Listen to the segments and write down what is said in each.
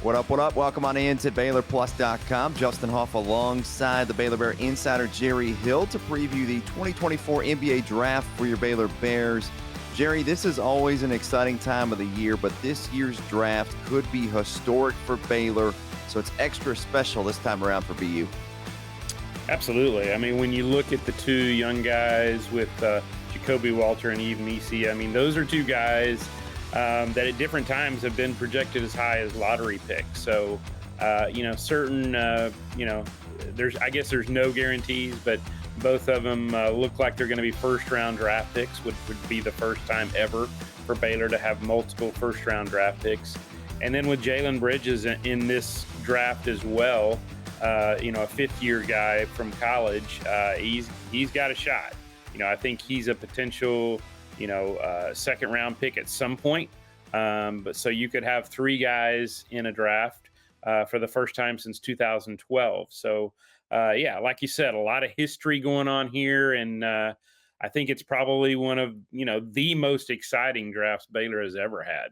What up, what up? Welcome on in to BaylorPlus.com. Justin Hoff alongside the Baylor Bear insider Jerry Hill to preview the 2024 NBA Draft for your Baylor Bears. Jerry, this is always an exciting time of the year, but this year's draft could be historic for Baylor, so it's extra special this time around for BU. Absolutely. I mean, when you look at the two young guys with Jacoby Walter and Yves Missi, I mean, those are two guys that at different times have been projected as high as lottery picks. So, there's no guarantees, but both of them look like they're going to be first-round draft picks, would be the first time ever for Baylor to have multiple first-round draft picks. And then with Jalen Bridges in this draft as well, a fifth-year guy from college, he's got a shot. I think he's a potential second-round pick at some point. But so you could have three guys in a draft for the first time since 2012. So, like you said, a lot of history going on here. And I think it's probably one of, the most exciting drafts Baylor has ever had.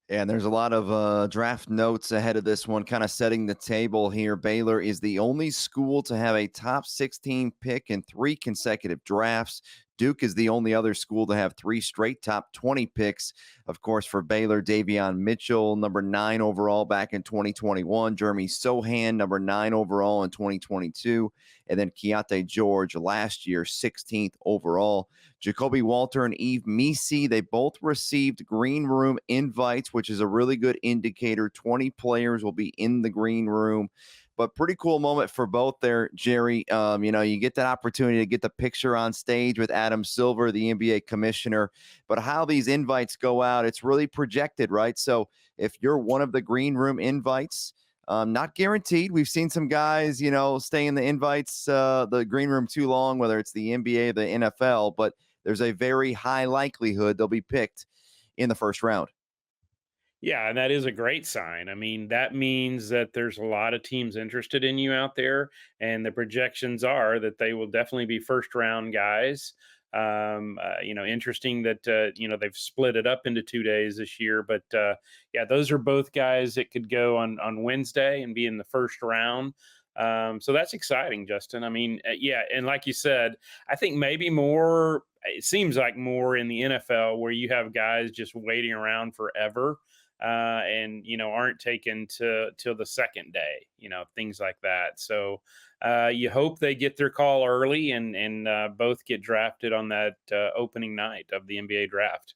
And there's a lot of draft notes ahead of this one, kind of setting the table here. Baylor is the only school to have a top 16 pick in 3 consecutive drafts. Duke is the only other school to have 3 straight top 20 picks. Of course, for Baylor, Davion Mitchell, number 9 overall back in 2021. Jeremy Sohan, number 9 overall in 2022. And then Keontae George last year, 16th overall. Jacoby Walter and Yves Missi, they both received green room invites, which is a really good indicator. 20 players will be in the green room. But pretty cool moment for both there, Jerry. You get that opportunity to get the picture on stage with Adam Silver, the NBA commissioner. But how these invites go out, it's really projected, right? So if you're one of the green room invites, not guaranteed. We've seen some guys, stay in the invites, the green room too long, whether it's the NBA or the NFL. But there's a very high likelihood they'll be picked in the first round. Yeah, and that is a great sign. I mean, that means that there's a lot of teams interested in you out there, and the projections are that they will definitely be first round guys. Interesting that they've split it up into 2 days this year, but those are both guys that could go on Wednesday and be in the first round. So that's exciting, Justin. I mean, and like you said, I think maybe more. It seems like more in the NFL where you have guys just waiting around forever. And aren't taken till the second day, things like that. So you hope they get their call early and both get drafted on that opening night of the NBA draft.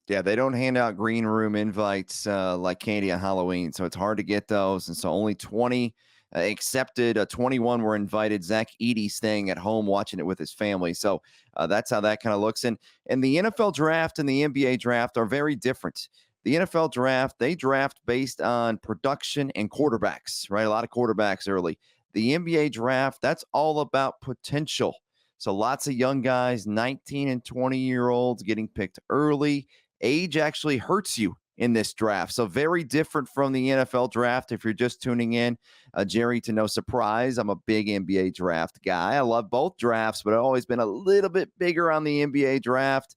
Yeah, they don't hand out green room invites like candy on Halloween, so it's hard to get those. And so only 20 accepted. 21 were invited. Zach Edey staying at home watching it with his family. So that's how that kind of looks. And the NFL draft and the NBA draft are very different. The NFL draft, they draft based on production and quarterbacks, right? A lot of quarterbacks early. The NBA draft, that's all about potential. So lots of young guys, 19 and 20-year-olds getting picked early. Age actually hurts you in this draft. So very different from the NFL draft. If you're just tuning in, Jerry, to no surprise, I'm a big NBA draft guy. I love both drafts, but I've always been a little bit bigger on the NBA draft.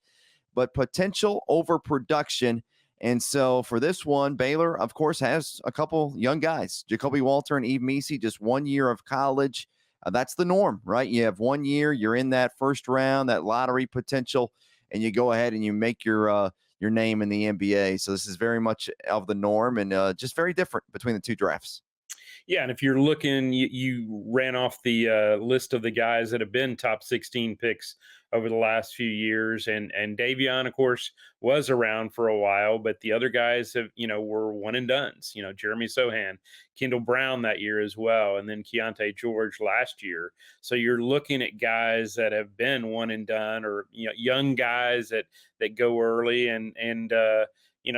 But potential over production. And so for this one, Baylor, of course, has a couple young guys, Jacoby Walter and Yves Missi, just 1 year of college. That's the norm, right? You have 1 year, you're in that first round, that lottery potential, and you go ahead and you make your name in the NBA. So this is very much of the norm and just very different between the two drafts. Yeah, and if you're looking, you ran off the list of the guys that have been top 16 picks over the last few years, and Davion, of course, was around for a while, but the other guys have, were one and dones. Jeremy Sohan, Kendall Brown that year as well, and then Keontae George last year. So you're looking at guys that have been one and done, or young guys that go early, and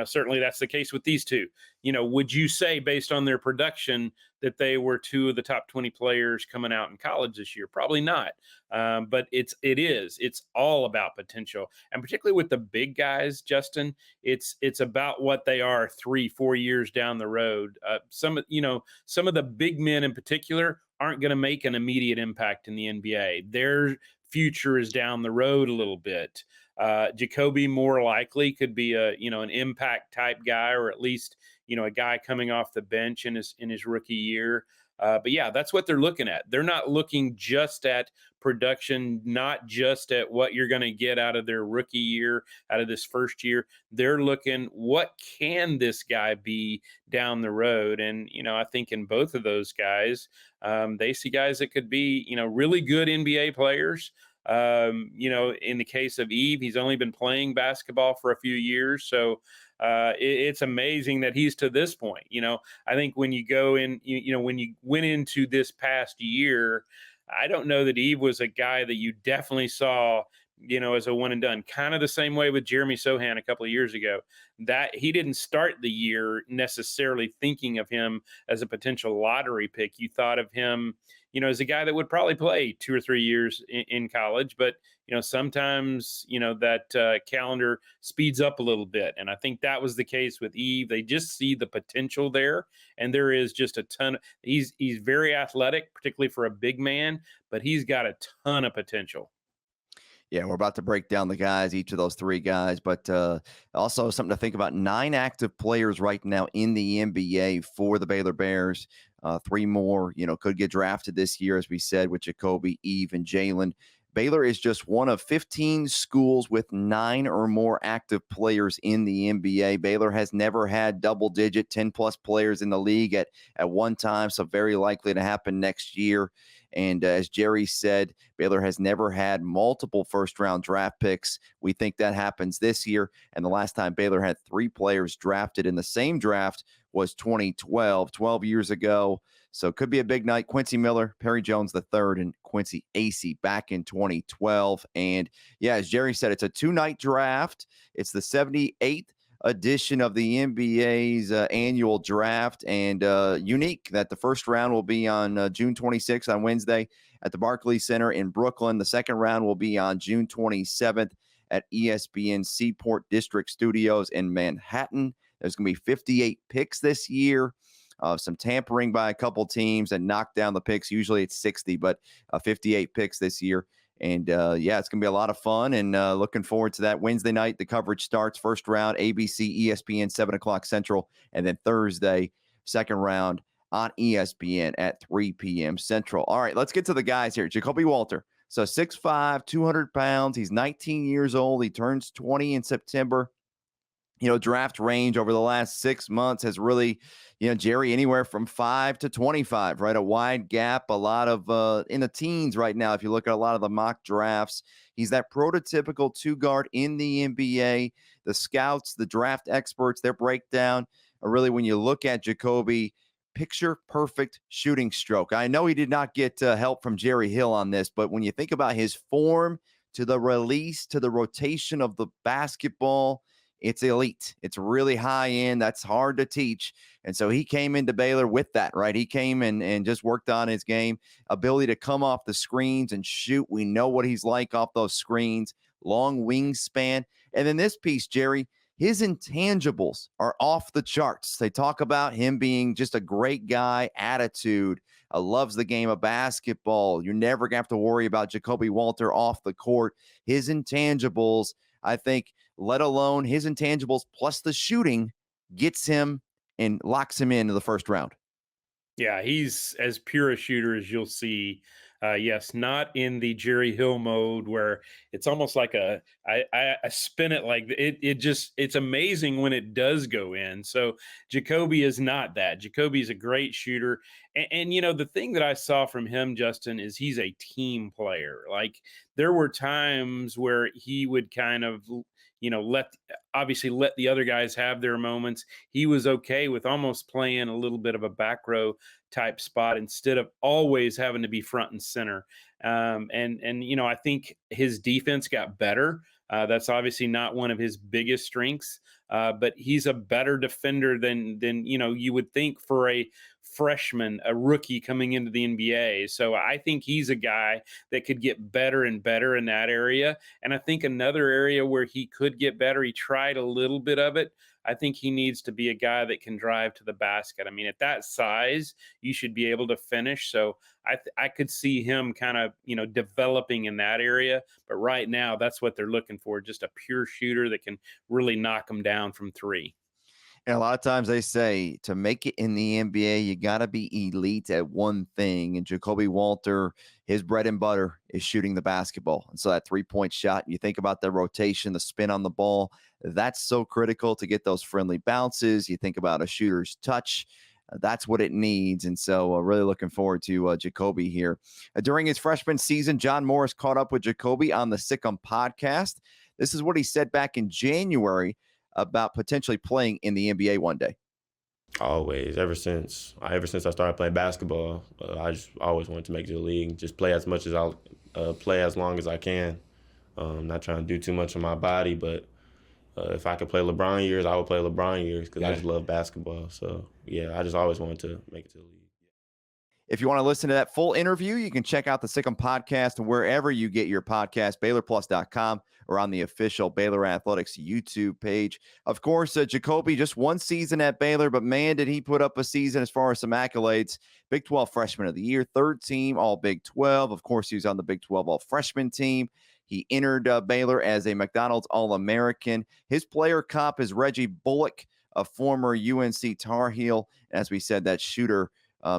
certainly that's the case with these two. Would you say, based on their production, that they were 2 of the top 20 players coming out in college this year? Probably not. But it's all about potential, and particularly with the big guys, Justin, it's about what they are 3-4 years down the road. Some of the big men in particular aren't going to make an immediate impact in the NBA. Their future is down the road a little bit. Jacoby more likely could be an impact type guy, or at least a guy coming off the bench in his rookie year. But yeah, that's what they're looking at. They're not looking just at production, not just at what you're going to get out of their rookie year, out of this first year. They're looking, what can this guy be down the road? And, I think in both of those guys, they see guys that could be, really good NBA players. In the case of Yves, he's only been playing basketball for a few years. So it's amazing that he's to this point. I think when you go in, when you went into this past year, I don't know that Yves was a guy that you definitely saw, as a one and done. Kind of the same way with Jeremy Sohan a couple of years ago, that he didn't start the year necessarily thinking of him as a potential lottery pick. You thought of him, as a guy that would probably play 2 or 3 years in college, but sometimes that calendar speeds up a little bit, and I think that was the case with Yves. They just see the potential there, and there is just a ton. He's very athletic, particularly for a big man, but he's got a ton of potential. Yeah, we're about to break down the guys, each of those three guys, but also something to think about. 9 active players right now in the NBA for the Baylor Bears. Three more, could get drafted this year, as we said, with Jacoby, Yves, and Jalen. Baylor is just one of 15 schools with 9 or more active players in the NBA. Baylor has never had double-digit 10-plus players in the league at one time, so very likely to happen next year. And as Jerry said, Baylor has never had multiple first-round draft picks. We think that happens this year. And the last time Baylor had 3 players drafted in the same draft was 2012, 12 years ago. So it could be a big night. Quincy Miller, Perry Jones III, and Quincy Acey back in 2012. And yeah, as Jerry said, it's a 2-night draft. It's the 78th edition of the NBA's annual draft, and unique that the first round will be on June 26th on Wednesday at the Barclays Center in Brooklyn. The second round will be on June 27th at ESPN Seaport District Studios in Manhattan. There's going to be 58 picks this year. Some tampering by a couple teams and knocked down the picks. Usually it's 60, but 58 picks this year. And yeah, it's going to be a lot of fun, and looking forward to that. Wednesday night, the coverage starts. First round, ABC, ESPN, 7 o'clock Central. And then Thursday, second round on ESPN at 3 p.m. Central. All right, let's get to the guys here. Jacoby Walter. So 6'5", 200 pounds. He's 19 years old. He turns 20 in September. Draft range over the last 6 months has really, Jerry, anywhere from 5 to 25, right? A wide gap, a lot of in the teens right now. If you look at a lot of the mock drafts, he's that prototypical 2 guard in the NBA. The scouts, the draft experts, their breakdown are really, when you look at Jacoby, picture perfect shooting stroke. I know he did not get help from Jerry Hill on this, but when you think about his form to the release to the rotation of the basketball, it's elite. It's really high end. That's hard to teach. And so he came into Baylor with that, right? He came and just worked on his game, ability to come off the screens and shoot. We know what he's like off those screens, long wingspan. And then this piece, Jerry, his intangibles are off the charts. They talk about him being just a great guy, attitude, loves the game of basketball. You're never going to have to worry about Jacoby Walter off the court. His intangibles, I think, let alone his intangibles plus the shooting, gets him and locks him into the first round. Yeah, he's as pure a shooter as you'll see. Yes, not in the Jerry Hill mode where it's almost like I spin it like it's amazing when it does go in. So Jacoby is not that. Jacoby's a great shooter, and the thing that I saw from him, Justin, is he's a team player. Like, there were times where he would kind of let the other guys have their moments. He was okay with almost playing a little bit of a back row type spot instead of always having to be front and center. And I think his defense got better. That's obviously not one of his biggest strengths, but he's a better defender than you would think for a freshman, a rookie coming into the NBA. So I think he's a guy that could get better and better in that area. And I think another area where he could get better, he tried a little bit of it. I think he needs to be a guy that can drive to the basket. I mean, at that size, you should be able to finish. So I could see him kind of, developing in that area. But right now, that's what they're looking for, just a pure shooter that can really knock them down from three. And a lot of times they say to make it in the NBA, you got to be elite at one thing. And Jacoby Walter, his bread and butter is shooting the basketball. And so that 3-point shot, you think about the rotation, the spin on the ball, that's so critical to get those friendly bounces. You think about a shooter's touch. That's what it needs. And so, really looking forward to Jacoby here. During his freshman season, John Morris caught up with Jacoby on the Sick'em podcast. This is what he said back in January about potentially playing in the NBA one day. Always, ever since I started playing basketball, I just always wanted to make it to the league. Just play as much as I'll play as long as I can. Not trying to do too much on my body, but if I could play LeBron years, I would play LeBron years because I just love basketball. So yeah, I just always wanted to make it to the league. If you want to listen to that full interview, you can check out the Sick'em podcast wherever you get your podcast, BaylorPlus.com, or on the official Baylor Athletics YouTube page. Of course, Jacoby, just one season at Baylor, but man, did he put up a season as far as some accolades. Big 12 Freshman of the Year, third team, all Big 12. Of course, he was on the Big 12 All Freshman team. He entered Baylor as a McDonald's All-American. His player comp is Reggie Bullock, a former UNC Tar Heel. As we said, that shooter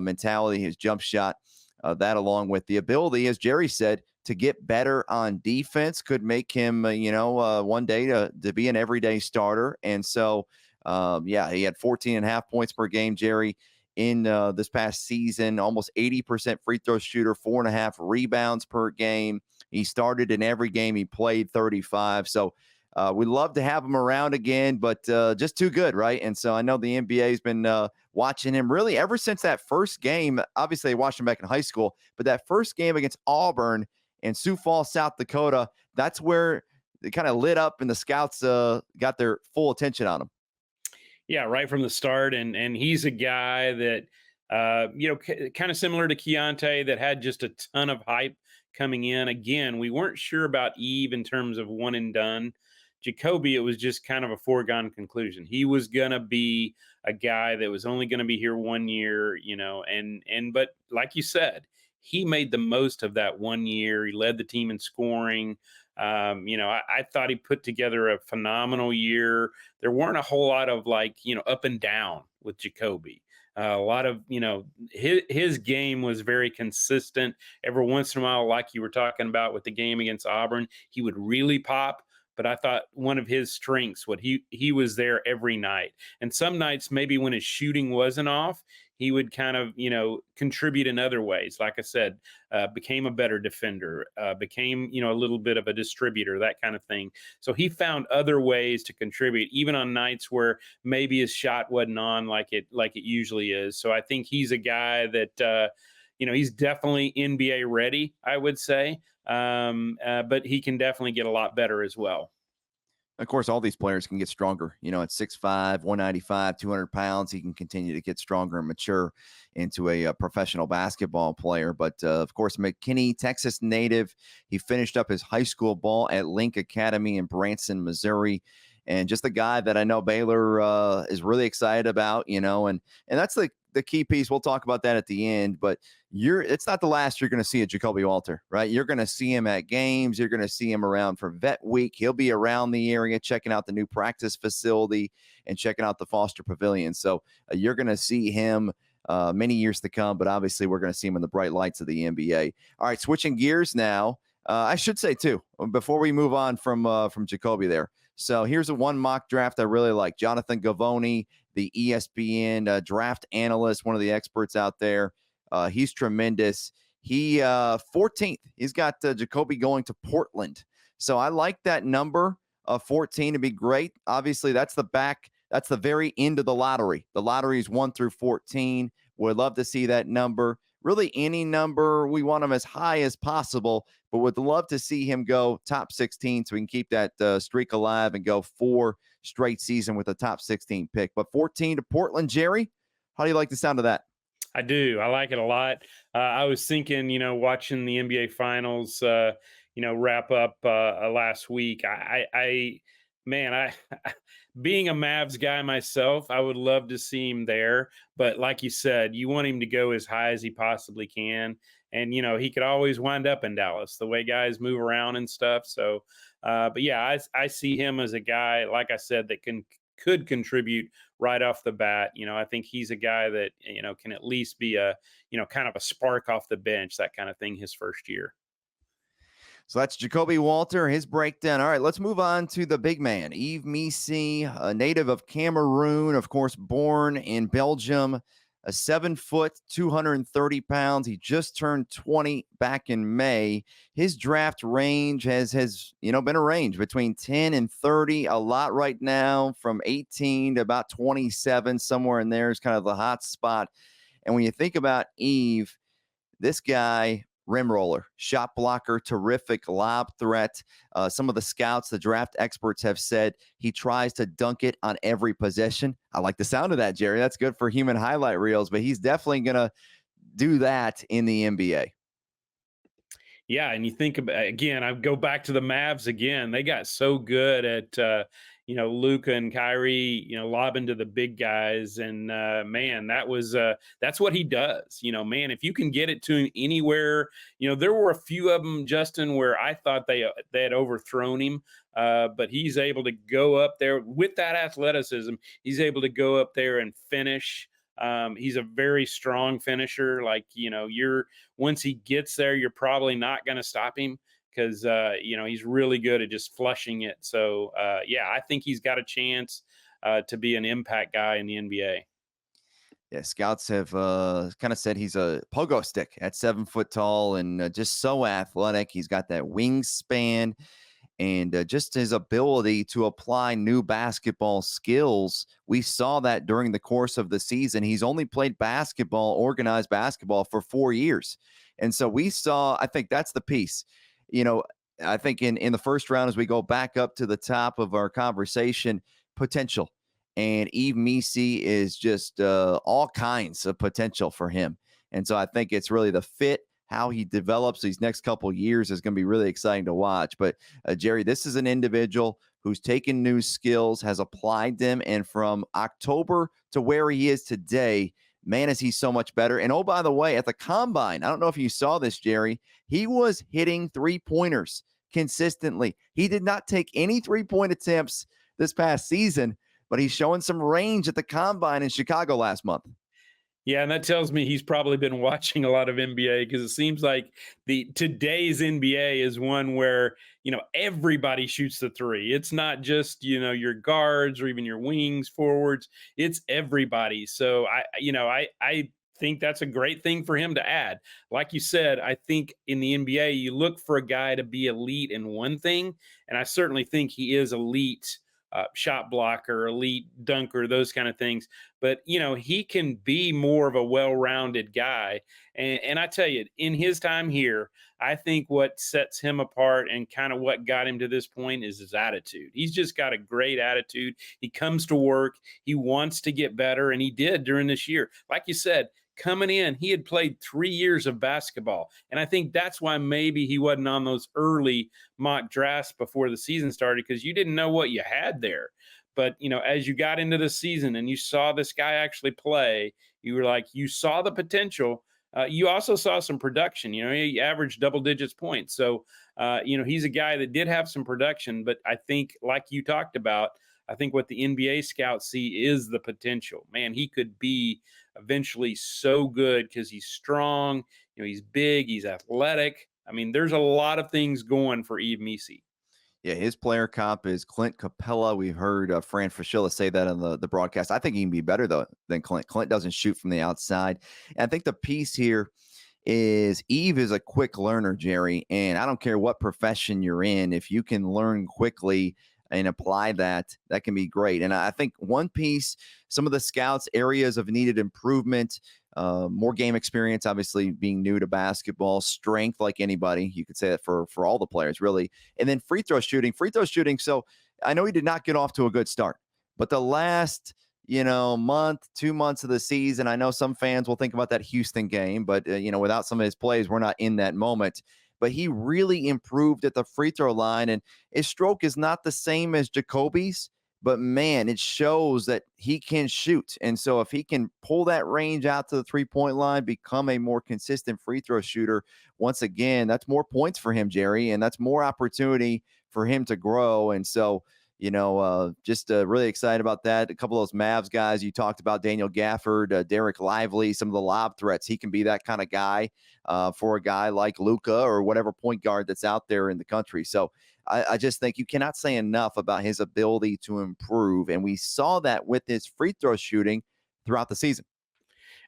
mentality, his jump shot, that along with the ability, as Jerry said, to get better on defense could make him, one day to be an everyday starter. And so, he had 14 and a half points per game, Jerry, in this past season, almost 80% free throw shooter, 4.5 rebounds per game. He started in every game he played, 35. So we'd love to have him around again, but just too good, right? And so I know the NBA has been watching him really ever since that first game. Obviously, they watched him back in high school, but that first game against Auburn in Sioux Falls, South Dakota, that's where it kind of lit up and the scouts got their full attention on him. Yeah, right from the start, and he's a guy that kind of similar to Keontae that had just a ton of hype coming in. Again, we weren't sure about Yves in terms of one and done. Jacoby, it was just kind of a foregone conclusion. He was gonna be a guy that was only gonna be here 1 year, but like you said, he made the most of that 1 year. He led the team in scoring. I thought he put together a phenomenal year. There weren't a whole lot of up and down with Jacoby. A lot of, his game was very consistent. Every once in a while, like you were talking about with the game against Auburn, he would really pop. But I thought one of his strengths, what he was there every night. And some nights, maybe when his shooting wasn't off, he would kind of, contribute in other ways. Like I said, became a better defender, became, a little bit of a distributor, that kind of thing. So he found other ways to contribute, even on nights where maybe his shot wasn't on like it usually is. So I think he's a guy that, he's definitely NBA ready, I would say. But he can definitely get a lot better as well. Of course, all these players can get stronger. At 6'5", 195, 200 pounds, he can continue to get stronger and mature into a professional basketball player. But, of course, McKinney, Texas native, he finished up his high school ball at Link Academy in Branson, Missouri. And just a guy that I know Baylor is really excited about, and that's the key piece. We'll talk about that at the end, but it's not the last you're going to see at Jacoby Walter, right? You're going to see him at games. You're going to see him around for Vet Week. He'll be around the area, checking out the new practice facility and checking out the Foster Pavilion. So you're going to see him many years to come, but obviously we're going to see him in the bright lights of the NBA. All right, switching gears now. I should say too, before we move on from Jacoby there. So here's one mock draft I really like. Jonathan Gavoni, the ESPN draft analyst, one of the experts out there. He's tremendous. He 14th. He's got Jacoby going to Portland. So I like that number of 14 to be great. Obviously, that's the very end of the lottery. The lottery is 1 through 14. Would love to see that number. Really, any number. We want him as high as possible, but would love to see him go top 16 so we can keep that streak alive and go 4 straight season with a top 16 pick. But 14 to Portland, Jerry, how do you like the sound of that? I do. I like it a lot. I was thinking, watching the NBA Finals, wrap up last week. Man, being a Mavs guy myself, I would love to see him there. But like you said, you want him to go as high as he possibly can. And, he could always wind up in Dallas, the way guys move around and stuff. So, but yeah, I see him as a guy, like I said, that can could contribute right off the bat. I think he's a guy that, can at least be a, kind of a spark off the bench, that kind of thing his first year. So that's Jacoby Walter, his breakdown. All right, let's move on to the big man, Yves Missi, a native of Cameroon, of course, born in Belgium, a 7 foot, 230 pounds. He just turned 20 back in May. His draft range has been a range between 10 and 30, a lot right now, from 18 to about 27, somewhere in there is kind of the hot spot. And when you think about Yves, this guy, rim roller, shot blocker, terrific lob threat. Some of the scouts, the draft experts have said he tries to dunk it on every possession. I like the sound of that, Jerry. That's good for human highlight reels, but he's definitely going to do that in the NBA. Yeah, and you think about, again, I go back to the Mavs again. They got so good at Luka and Kyrie, lobbing to the big guys, and man, that's what he does. Man, if you can get it to him anywhere, there were a few of them, Justin, where I thought they had overthrown him, but he's able to go up there with that athleticism. He's able to go up there and finish. He's a very strong finisher. Like, once he gets there, you're probably not going to stop him because, he's really good at just flushing it. So, yeah, I think he's got a chance to be an impact guy in the NBA. Yeah, scouts have kind of said he's a pogo stick at 7 foot tall and just so athletic. He's got that wingspan and just his ability to apply new basketball skills. We saw that during the course of the season. He's only played basketball, organized basketball, for 4 years. And so we saw, I think that's the piece. I think in the first round, as we go back up to the top of our conversation, potential. And Yves Missi is just all kinds of potential for him. And so I think it's really the fit. How he develops these next couple years is going to be really exciting to watch. But Jerry, this is an individual who's taken new skills, has applied them, and from October to where he is today, man, is he so much better. And oh, by the way, at the combine, I don't know if you saw this, Jerry, he was hitting 3-pointers consistently. He did not take any 3-point attempts this past season, but he's showing some range at the combine in Chicago last month. Yeah, and that tells me he's probably been watching a lot of NBA because it seems like today's NBA is one where, everybody shoots the three. It's not just, your guards or even your wings, forwards. It's everybody. So I think that's a great thing for him to add. Like you said, I think in the NBA, you look for a guy to be elite in one thing, and I certainly think he is elite. Shot blocker, elite dunker, those kind of things. But, he can be more of a well-rounded guy. And I tell you, in his time here, I think what sets him apart and kind of what got him to this point is his attitude. He's just got a great attitude. He comes to work. He wants to get better, and he did during this year. Like you said, coming in, he had played 3 years of basketball. And I think that's why maybe he wasn't on those early mock drafts before the season started, because you didn't know what you had there. But, as you got into the season and you saw this guy actually play, you were like, you saw the potential. You also saw some production. He averaged double digits points. So, he's a guy that did have some production. But I think, like you talked about, I think what the NBA scouts see is the potential. Man, he could be eventually so good because he's strong. He's big. He's athletic. I mean, there's a lot of things going for Yves Missi. Yeah, his player comp is Clint Capella. We've heard Fran Fraschilla say that on the broadcast. I think he can be better, though, than Clint. Clint doesn't shoot from the outside. And I think the piece here is Yves is a quick learner, Jerry. And I don't care what profession you're in. If you can learn quickly and apply that, that can be great. And I think one piece, some of the scouts, areas of needed improvement, more game experience, obviously being new to basketball, strength like anybody. You could say that for all the players, really. And then free throw shooting. So I know he did not get off to a good start, but the last, month, 2 months of the season, I know some fans will think about that Houston game, but, without some of his plays, we're not in that moment. But he really improved at the free throw line, and his stroke is not the same as Jacoby's, but man, it shows that he can shoot. And so if he can pull that range out to the 3-point line, become a more consistent free throw shooter, once again, that's more points for him, Jerry, and that's more opportunity for him to grow. And so, Just really excited about that. A couple of those Mavs guys you talked about, Daniel Gafford, Derek Lively, some of the lob threats. He can be that kind of guy for a guy like Luka or whatever point guard that's out there in the country. So I just think you cannot say enough about his ability to improve. And we saw that with his free throw shooting throughout the season.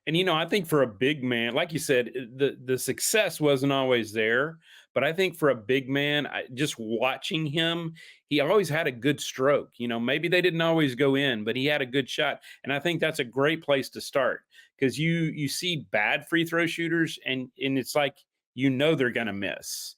And I think for a big man, like you said, the success wasn't always there, but I think for a big man, just watching him, he always had a good stroke. Maybe they didn't always go in, but he had a good shot, and I think that's a great place to start because you see bad free throw shooters, and it's like they're gonna miss.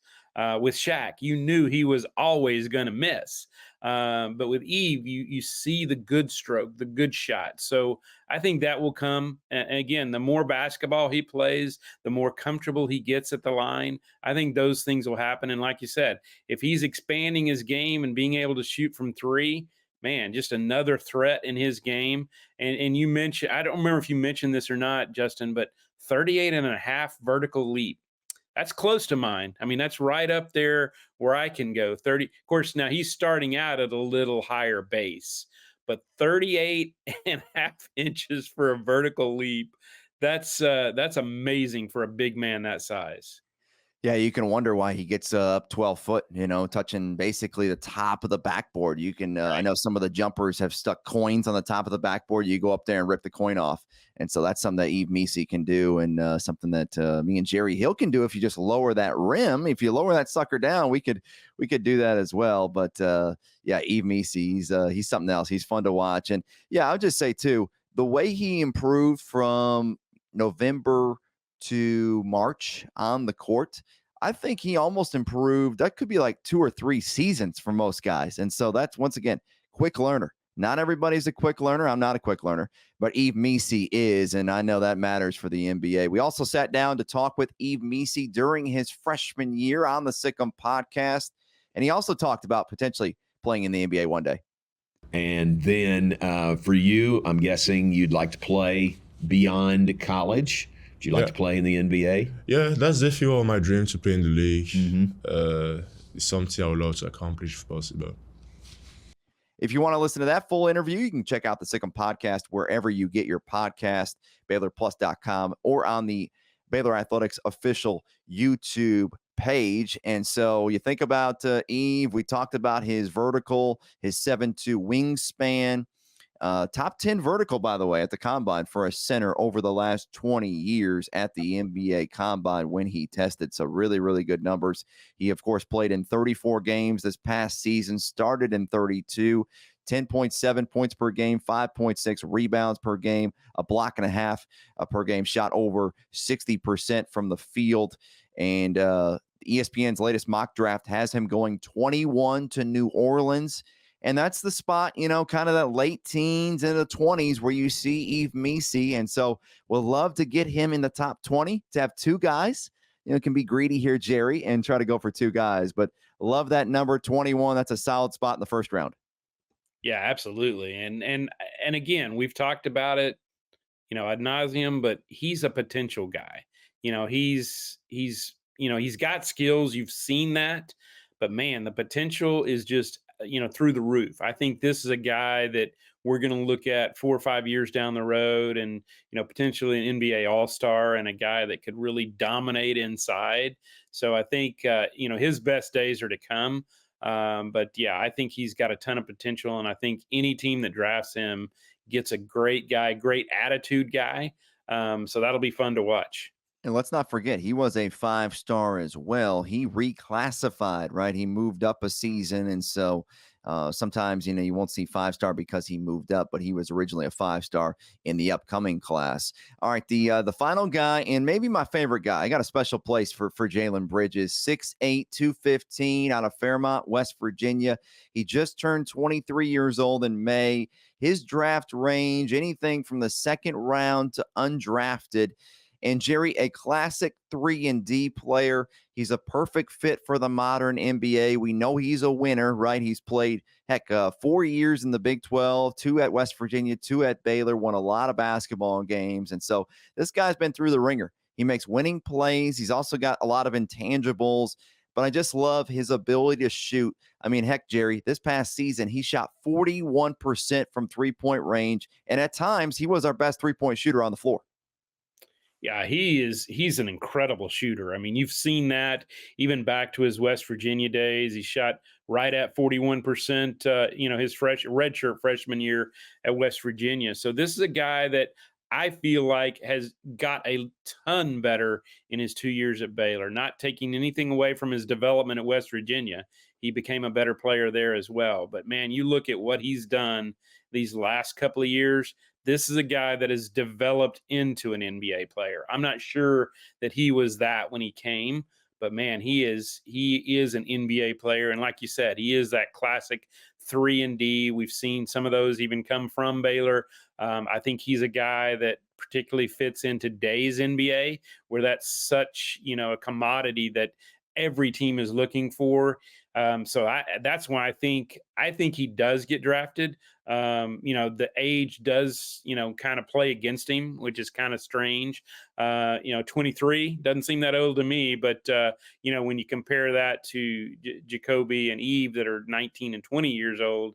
With Shaq, you knew he was always gonna miss. But with Yves, you see the good stroke, the good shot. So I think that will come. And again, the more basketball he plays, the more comfortable he gets at the line. I think those things will happen. And like you said, if he's expanding his game and being able to shoot from three, man, just another threat in his game. And you mentioned, I don't remember if you mentioned this or not, Justin, but 38 and a half vertical leap. That's close to mine. I mean, that's right up there where I can go. 30. Of course, now he's starting out at a little higher base, but 38 and a half inches for a vertical leap. That's amazing for a big man that size. Yeah, you can wonder why he gets up 12 foot, touching basically the top of the backboard. I Right. know some of the jumpers have stuck coins on the top of the backboard. You go up there and rip the coin off. And so that's something that Yves Missi can do, and something that me and Jerry Hill can do if you just lower that rim. If you lower that sucker down, we could do that as well. But yeah, Yves Missi, he's something else. He's fun to watch. And yeah, I'll just say too, the way he improved from November to March on the court, I think he almost improved. That could be like 2 or 3 seasons for most guys. And so that's, once again, quick learner. Not everybody's a quick learner. I'm not a quick learner, but Yves Missi is, and I know that matters for the NBA. We also sat down to talk with Yves Missi during his freshman year on the Sick'em podcast, and he also talked about potentially playing in the NBA one day. And then for you, I'm guessing you'd like to play beyond college. Would you like to play in the NBA? Yeah, that's definitely my dream, to play in the league. It's something I would love to accomplish if possible. If you want to listen to that full interview, you can check out the Sick'em podcast wherever you get your podcast, BaylorPlus.com, or on the Baylor Athletics official YouTube page. And so you think about Yves, we talked about his vertical, his 7'2" wingspan. Top 10 vertical, by the way, at the Combine for a center over the last 20 years at the NBA Combine when he tested. So really, really good numbers. He, of course, played in 34 games this past season, started in 32, 10.7 points per game, 5.6 rebounds per game, a block and a half per game, shot over 60% from the field. And ESPN's latest mock draft has him going 21 to New Orleans. And that's the spot, kind of that late teens into the 20s where you see Yves Missi. And so we'll love to get him in the top 20 to have 2 guys. Can be greedy here, Jerry, and try to go for 2 guys. But love that number 21. That's a solid spot in the first round. Yeah, absolutely. And again, we've talked about it, ad nauseum, but he's a potential guy. He's got skills. You've seen that, but man, the potential is just through the roof. I think this is a guy that we're going to look at 4 or 5 years down the road, and potentially an NBA All-Star, and a guy that could really dominate inside. So I think his best days are to come. But yeah, I think he's got a ton of potential, and I think any team that drafts him gets a great guy, great attitude guy. So that'll be fun to watch. And let's not forget, he was a 5-star as well. He reclassified, right? He moved up a season. And so sometimes, you won't see 5-star because he moved up, but he was originally a 5-star in the upcoming class. All right, the final guy, and maybe my favorite guy, I got a special place for Jalen Bridges, 6'8", 215 out of Fairmont, West Virginia. He just turned 23 years old in May. His draft range, anything from the second round to undrafted. And Jerry, a classic 3-and-D player. He's a perfect fit for the modern NBA. We know he's a winner, right? He's played, 4 years in the Big 12, 2 at West Virginia, 2 at Baylor, won a lot of basketball games. And so this guy's been through the ringer. He makes winning plays. He's also got a lot of intangibles. but I just love his ability to shoot. I mean, heck, Jerry, this past season, he shot 41% from 3-point range. And at times, he was our best 3-point shooter on the floor. Yeah, he's an incredible shooter. I mean, you've seen that even back to his West Virginia days. He shot right at 41%, his redshirt freshman year at West Virginia. So this is a guy that I feel like has got a ton better in his 2 years at Baylor, not taking anything away from his development at West Virginia. He became a better player there as well. But man, you look at what he's done these last couple of years. This is a guy that has developed into an NBA player. I'm not sure that he was that when he came, but man, he is an NBA player. And like you said, he is that classic 3-and-D. We've seen some of those even come from Baylor. I think he's a guy that particularly fits in today's NBA, where that's such, a commodity that every team is looking for. That's why I think he does get drafted. The age does, kind of play against him, which is kind of strange. 23 doesn't seem that old to me, but when you compare that to Jacoby and Yves that are 19 and 20 years old,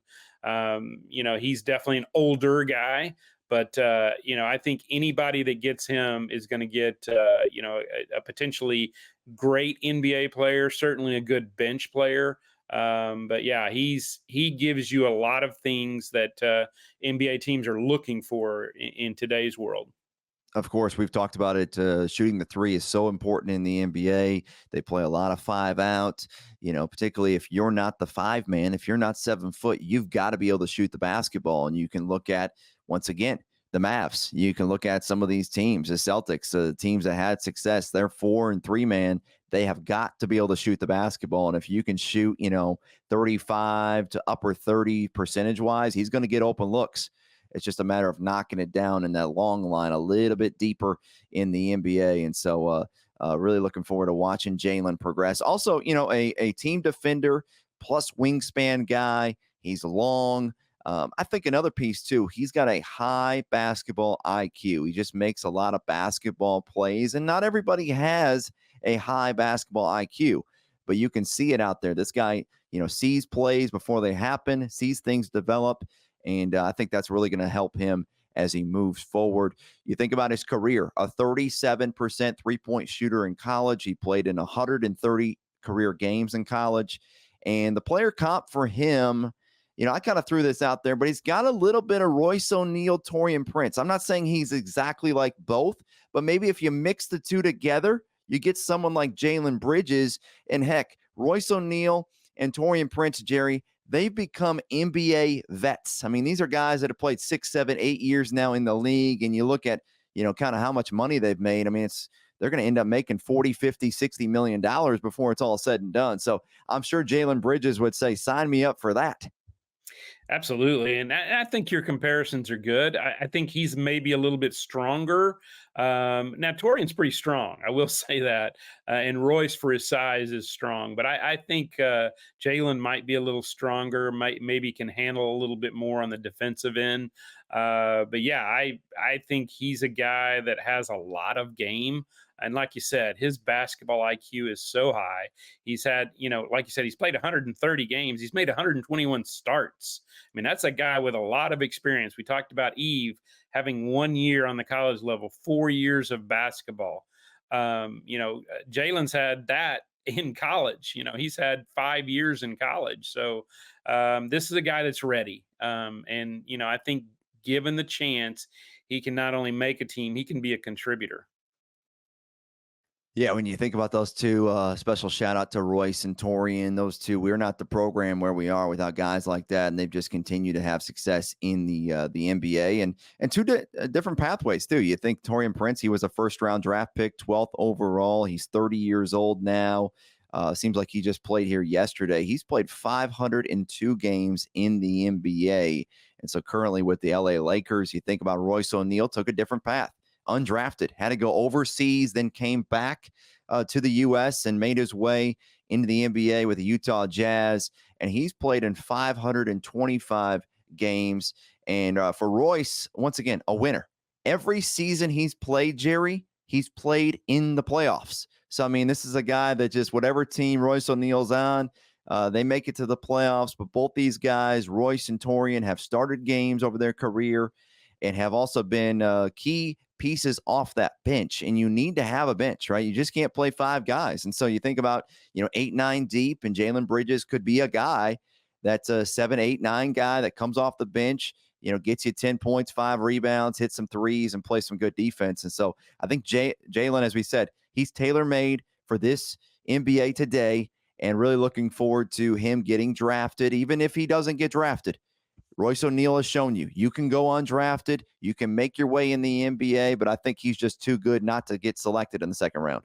he's definitely an older guy. But I think anybody that gets him is going to get a potentially great NBA player, certainly a good bench player. But yeah, he gives you a lot of things that NBA teams are looking for in today's world. Of course, we've talked about it. Shooting the three is so important in the NBA. They play a lot of 5 out, particularly if you're not the 5 man, if you're not 7 foot, you've got to be able to shoot the basketball. And you can look at, once again, the Mavs. You can look at some of these teams, the Celtics, the teams that had success. They're 4 and 3 man. They have got to be able to shoot the basketball. And if you can shoot, 35 to upper 30 percentage wise, he's going to get open looks. It's just a matter of knocking it down in that long line a little bit deeper in the NBA. And so really looking forward to watching Jalen progress. Also, a team defender plus wingspan guy. He's long. I think another piece, too, he's got a high basketball IQ. He just makes a lot of basketball plays, and not everybody has a high basketball IQ, but you can see it out there. This guy, sees plays before they happen, sees things develop, and I think that's really going to help him as he moves forward. You think about his career, a 37% three-point shooter in college. He played in 130 career games in college, and the player comp for him, I kind of threw this out there, but he's got a little bit of Royce O'Neal, Taurean Prince. I'm not saying he's exactly like both, but maybe if you mix the two together, you get someone like Jalen Bridges. And heck, Royce O'Neal and Taurean Prince, Jerry, they've become NBA vets. I mean, these are guys that have played 6, 7, 8 years now in the league. And you look at, kind of how much money they've made. I mean, they're going to end up making 40, 50, 60 million dollars before it's all said and done. So I'm sure Jalen Bridges would say, sign me up for that. Absolutely. And I think your comparisons are good. I think he's maybe a little bit stronger. Now, Torian's pretty strong. I will say that. And Royce, for his size, is strong. But I think Jalen might be a little stronger, maybe can handle a little bit more on the defensive end. But yeah, I think he's a guy that has a lot of game. And like you said, his basketball IQ is so high. He's had, like you said, he's played 130 games. He's made 121 starts. I mean, that's a guy with a lot of experience. We talked about Yves having 1 year on the college level, 4 years of basketball. Jalen's had that in college. He's had 5 years in college. So this is a guy that's ready. I think given the chance, he can not only make a team, he can be a contributor. Yeah, when you think about those two, special shout out to Royce and Torian. Those two, we're not the program where we are without guys like that, and they've just continued to have success in the NBA and two different pathways too. You think Taurean Prince, he was a first-round draft pick, 12th overall. He's 30 years old now. Seems like he just played here yesterday. He's played 502 games in the NBA, and so currently with the LA Lakers. You think about Royce O'Neal, took a different path. Undrafted, had to go overseas, then came back to the U.S. and made his way into the NBA with the Utah Jazz. And he's played in 525 games. And for Royce, once again, a winner. Every season he's played, Jerry, he's played in the playoffs. So, I mean, this is a guy that just whatever team Royce O'Neal's on, they make it to the playoffs. But both these guys, Royce and Torian, have started games over their career and have also been key pieces off that bench. And you need to have a bench, right? You just can't play 5 guys. And so you think about, 8, 9 deep, and Jalen Bridges could be a guy that's a 7, 8, 9 guy that comes off the bench, gets you 10 points, 5 rebounds, hit some threes, and play some good defense. And so I think Jalen, as we said, he's tailor-made for this NBA today, and really looking forward to him getting drafted, even if he doesn't get drafted. Royce O'Neal has shown you can go undrafted, you can make your way in the NBA, but I think he's just too good not to get selected in the second round.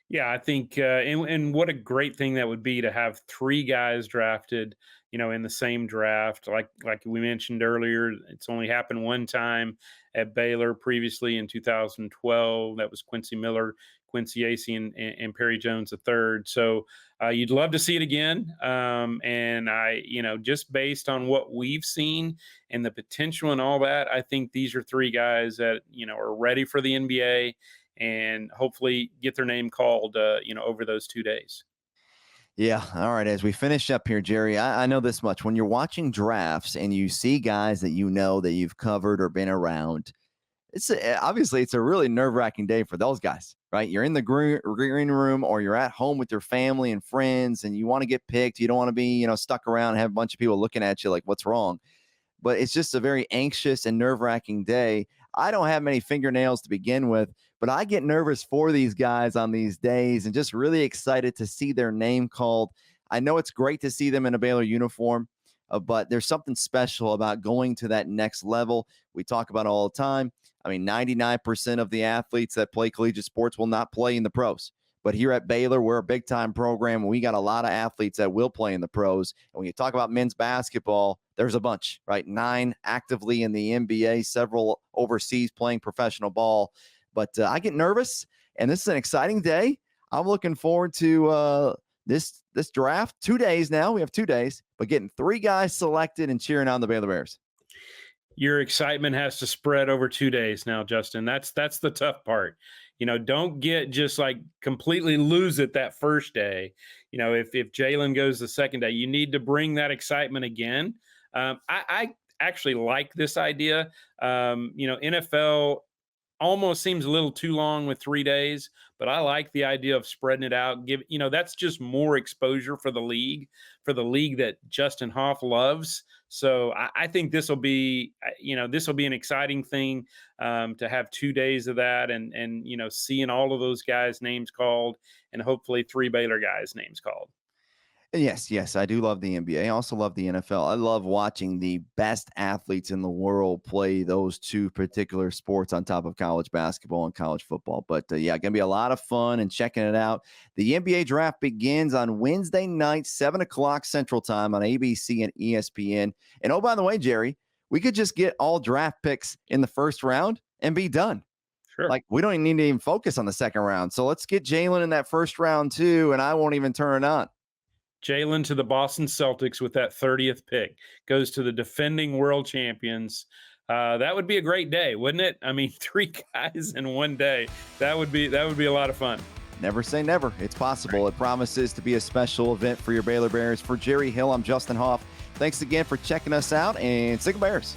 Yeah, I think, and what a great thing that would be to have 3 guys drafted, in the same draft. Like we mentioned earlier, it's only happened one time at Baylor previously in 2012. That was Quincy Miller, Quincy Acey, and Perry Jones III. So you'd love to see it again. And just based on what we've seen and the potential and all that, I think these are 3 guys that, are ready for the NBA and hopefully get their name called, over those 2 days. Yeah. All right. As we finish up here, Jerry, I know this much. When you're watching drafts and you see guys that that you've covered or been around, obviously it's a really nerve-wracking day for those guys, right? You're in the green room, or you're at home with your family and friends, and you want to get picked. You don't want to be, stuck around and have a bunch of people looking at you like, what's wrong? But it's just a very anxious and nerve-wracking day. I don't have many fingernails to begin with, but I get nervous for these guys on these days and just really excited to see their name called. I know it's great to see them in a Baylor uniform, but there's something special about going to that next level. We talk about it all the time. I mean, 99% of the athletes that play collegiate sports will not play in the pros. But here at Baylor, we're a big-time program, and we got a lot of athletes that will play in the pros. And when you talk about men's basketball, there's a bunch, right? 9 actively in the NBA, several overseas playing professional ball. But I get nervous, and this is an exciting day. I'm looking forward to this draft. 2 days now. We have 2 days, but getting 3 guys selected and cheering on the Baylor Bears. Your excitement has to spread over 2 days now, Justin. That's the tough part. Don't get just like completely lose it that first day. If Jalen goes the second day, you need to bring that excitement again. I actually like this idea. NFL almost seems a little too long with 3 days, but I like the idea of spreading it out. That's just more exposure for the league that Justin Hoff loves. So I think this will be an exciting thing to have 2 days of that and seeing all of those guys' names called and hopefully 3 Baylor guys' names called. Yes, I do love the NBA. I also love the NFL. I love watching the best athletes in the world play those 2 particular sports on top of college basketball and college football. But yeah, going to be a lot of fun and checking it out. The NBA draft begins on Wednesday night, 7 o'clock Central Time on ABC and ESPN. And oh, by the way, Jerry, we could just get all draft picks in the first round and be done. Sure. Like, we don't even need to even focus on the second round. So let's get Jalen in that first round too, and I won't even turn it on. Jalen to the Boston Celtics with that 30th pick, goes to the defending world champions. That would be a great day, wouldn't it? I mean, 3 guys in one day. That would be a lot of fun. Never say never. It's possible. It promises to be a special event for your Baylor Bears. For Jerry Hill, I'm Justin Hoff. Thanks again for checking us out, and Sick Bears.